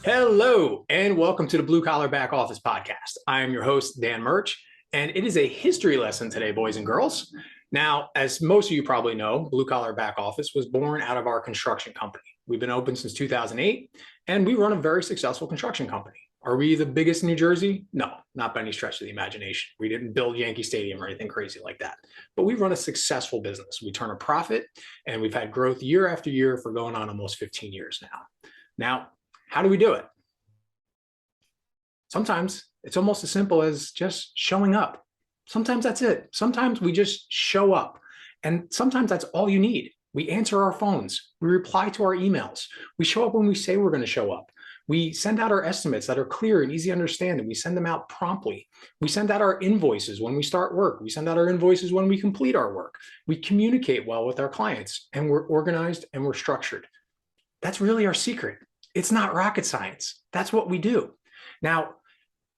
Hello, and welcome to the Blue Collar Back Office Podcast. I am your host, Dan Murch, and it is a history lesson today, boys and girls. Now, as most of you probably know, Blue Collar Back Office was born out of our construction company. We've been open since 2008, and we run a very successful construction company. Are we the biggest in New Jersey? No, not by any stretch of the imagination. We didn't build Yankee Stadium or anything crazy like that. But we run a successful business. We turn a profit, and we've had growth year after year for going on almost 15 years now. Now, how do we do it? Sometimes it's almost as simple as just showing up. Sometimes that's it. Sometimes we just show up. And sometimes that's all you need. We answer our phones. We reply to our emails. We show up when we say we're going to show up. We send out our estimates that are clear and easy to understand, and we send them out promptly. We send out our invoices when we start work. We send out our invoices when we complete our work. We communicate well with our clients, and we're organized and we're structured. That's really our secret. It's not rocket science. That's what we do. Now,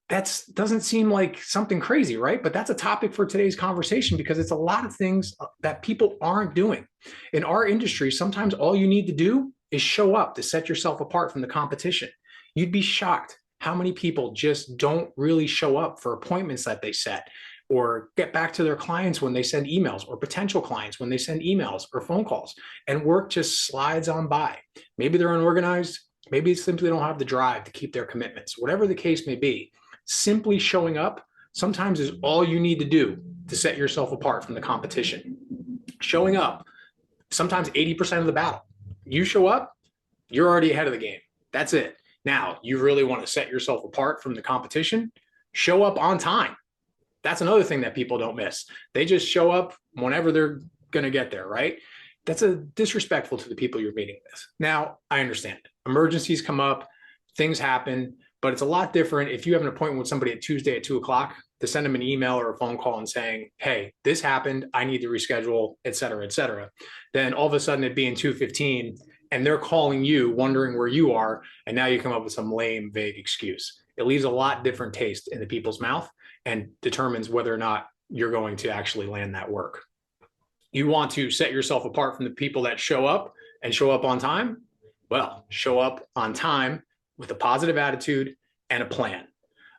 that doesn't seem like something crazy, right? But that's a topic for today's conversation because it's a lot of things that people aren't doing. In our industry, sometimes all you need to do is show up to set yourself apart from the competition. You'd be shocked how many people just don't really show up for appointments that they set, or get back to their clients when they send emails, or potential clients when they send emails or phone calls, and work just slides on by. Maybe they're unorganized. Maybe they simply don't have the drive to keep their commitments. Whatever the case may be, simply showing up sometimes is all you need to do to set yourself apart from the competition. Showing up, sometimes 80% of the battle. You show up, you're already ahead of the game. That's it. Now, you really want to set yourself apart from the competition? Show up on time. That's another thing that people don't miss. They just show up whenever they're going to get there, right? That's disrespectful to the people you're meeting with. Now, I understand. Emergencies come up, things happen, but it's a lot different if you have an appointment with somebody at Tuesday at 2 o'clock to send them an email or a phone call and saying, hey, this happened, I need to reschedule, et cetera, then all of a sudden it being 2:15 and they're calling you wondering where you are, and now you come up with some lame, vague excuse. It leaves a lot different taste in the people's mouth and determines whether or not you're going to actually land that work. You want to set yourself apart from the people that show up and show up on time? Well, show up on time with a positive attitude and a plan.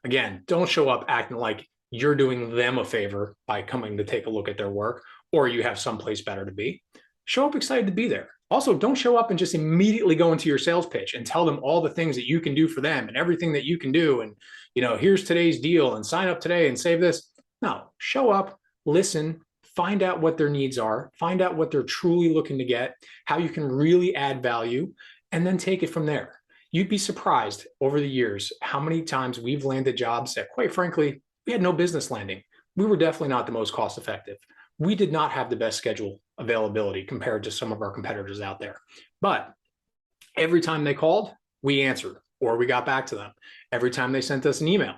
Again, don't show up acting like you're doing them a favor by coming to take a look at their work, or you have someplace better to be. Show up excited to be there. Also, don't show up and just immediately go into your sales pitch and tell them all the things that you can do for them and everything that you can do. And, here's today's deal and sign up today and save this. No, show up, listen, find out what their needs are, find out what they're truly looking to get, how you can really add value, and then take it from there. You'd be surprised over the years how many times we've landed jobs that, quite frankly, we had no business landing. We were definitely not the most cost effective. We did not have the best schedule availability compared to some of our competitors out there. But every time they called, we answered, or we got back to them. Every time they sent us an email,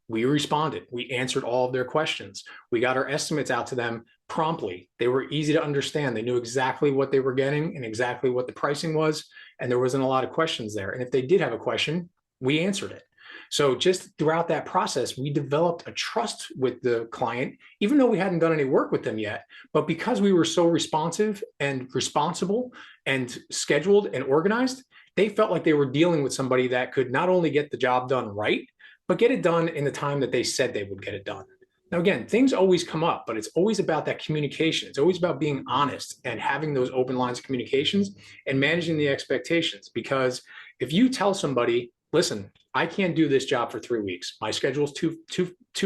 we responded. We answered all of their questions. We got our estimates out to them promptly. They were easy to understand. They knew exactly what they were getting and exactly what the pricing was. And there wasn't a lot of questions there. And if they did have a question, we answered it. So just throughout that process, we developed a trust with the client, even though we hadn't done any work with them yet. But because we were so responsive and responsible and scheduled and organized, they felt like they were dealing with somebody that could not only get the job done right, but get it done in the time that they said they would get it done. Now, again, things always come up, but it's always about that communication. It's always about being honest and having those open lines of communications and managing the expectations. Because if you tell somebody, listen, I can't do this job for 3 weeks. My schedule's too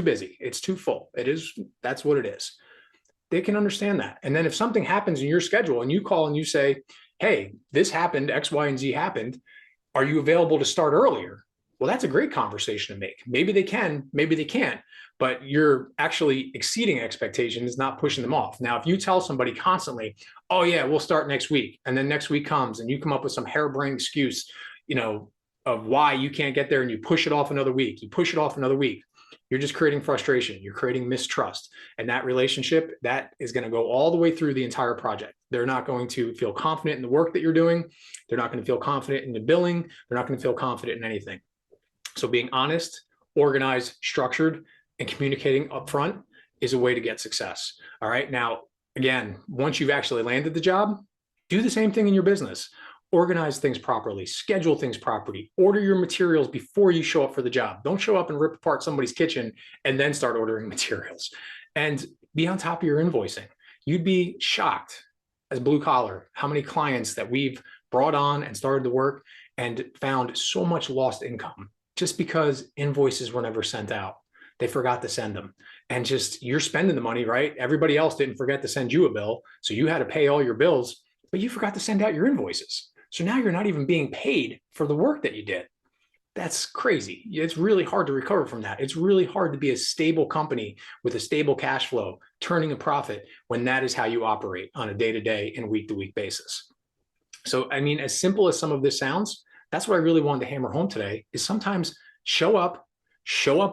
busy. It's too full. That's what it is. They can understand that. And then if something happens in your schedule and you call and you say, hey, this happened, X, Y, and Z happened. Are you available to start earlier? Well, that's a great conversation to make. Maybe they can, maybe they can't, but you're actually exceeding expectations, not pushing them off. Now, if you tell somebody constantly, oh yeah, we'll start next week, and then next week comes and you come up with some harebrained excuse, of why you can't get there, and you push it off another week, you're just creating frustration. You're creating mistrust. And that relationship, that is going to go all the way through the entire project. They're not going to feel confident in the work that you're doing. They're not going to feel confident in the billing. They're not going to feel confident in anything. So being honest, organized, structured, and communicating upfront is a way to get success. All right. Now, again, once you've actually landed the job, do the same thing in your business. Organize things properly, schedule things properly, order your materials before you show up for the job. Don't show up and rip apart somebody's kitchen and then start ordering materials. And be on top of your invoicing. You'd be shocked as blue collar how many clients that we've brought on and started to work and found so much lost income just because invoices were never sent out. They forgot to send them. And just you're spending the money, right? Everybody else didn't forget to send you a bill. So you had to pay all your bills, but you forgot to send out your invoices. So now you're not even being paid for the work that you did. That's crazy. It's really hard to recover from that. It's really hard to be a stable company with a stable cash flow, turning a profit when that is how you operate on a day-to-day and week-to-week basis. So, I mean, as simple as some of this sounds, that's what I really wanted to hammer home today is sometimes show up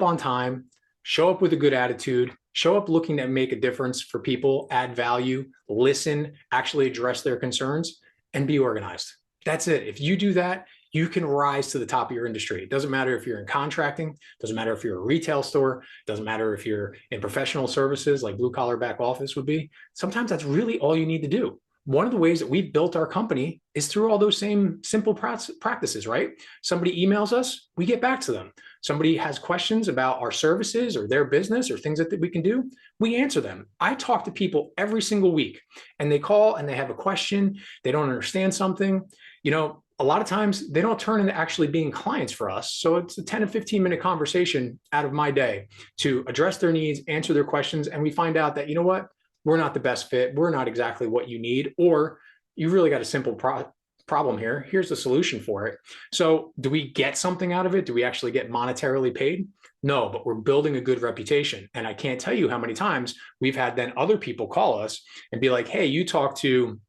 on time, show up with a good attitude, show up looking to make a difference for people, add value, listen, actually address their concerns, and be organized. That's it. If you do that, you can rise to the top of your industry. It doesn't matter if you're in contracting, doesn't matter if you're a retail store, doesn't matter if you're in professional services like blue collar back office would be. Sometimes that's really all you need to do. One of the ways that we've built our company is through all those same simple practices, right? Somebody emails us, we get back to them. Somebody has questions about our services or their business or things that we can do, we answer them. I talk to people every single week and they call and they have a question, they don't understand something. You know, a lot of times they don't turn into actually being clients for us. So it's a 10 to 15-minute conversation out of my day to address their needs, answer their questions. And we find out that, you know what, we're not the best fit. We're not exactly what you need, or you really got a simple problem here. Here's the solution for it. So do we get something out of it? Do we actually get monetarily paid? No, but we're building a good reputation. And I can't tell you how many times we've had then other people call us and be like, hey, you talked to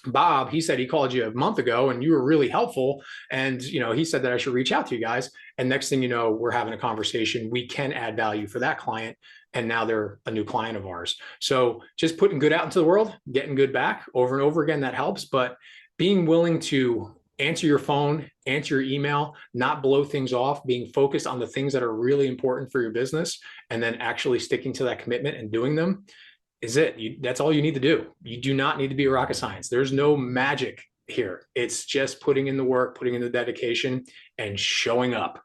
Bob, he said he called you a month ago and you were really helpful. And, you know, he said that I should reach out to you guys. And next thing you know, we're having a conversation. We can add value for that client. And now they're a new client of ours. So just putting good out into the world, getting good back over and over again, that helps. But being willing to answer your phone, answer your email, not blow things off, being focused on the things that are really important for your business, and then actually sticking to that commitment and doing them is it. That's all you need to do. You do not need to be a rocket science. There's no magic here. It's just putting in the work, putting in the dedication, and showing up.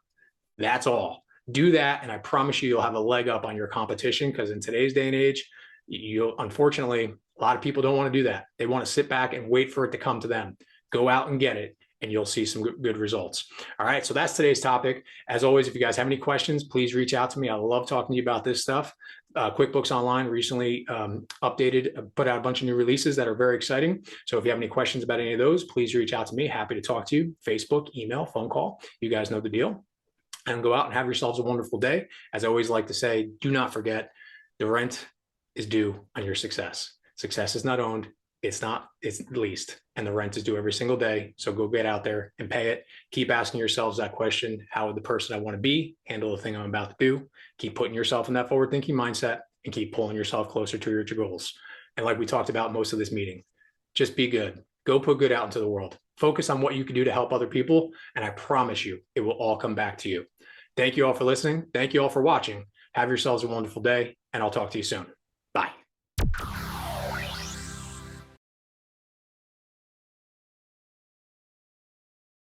That's all. Do that, and I promise you'll have a leg up on your competition, because in today's day and age, unfortunately, a lot of people don't want to do that. They want to sit back and wait for it to come to them. Go out and get it, and you'll see some good results. All right, so that's today's topic. As always, if you guys have any questions, please reach out to me. I love talking to you about this stuff. QuickBooks Online recently put out a bunch of new releases that are very exciting. So if you have any questions about any of those, please reach out to me. Happy to talk to you. Facebook, email, phone call. You guys know the deal. And go out and have yourselves a wonderful day. As I always like to say, do not forget, the rent is due on your success. Success is not owned. It's leased, and the rent is due every single day. So go get out there and pay it. Keep asking yourselves that question. How would the person I want to be handle the thing I'm about to do? Keep putting yourself in that forward thinking mindset and keep pulling yourself closer to your goals. And like we talked about most of this meeting, just be good. Go put good out into the world. Focus on what you can do to help other people. And I promise you, it will all come back to you. Thank you all for listening. Thank you all for watching. Have yourselves a wonderful day, and I'll talk to you soon. Bye.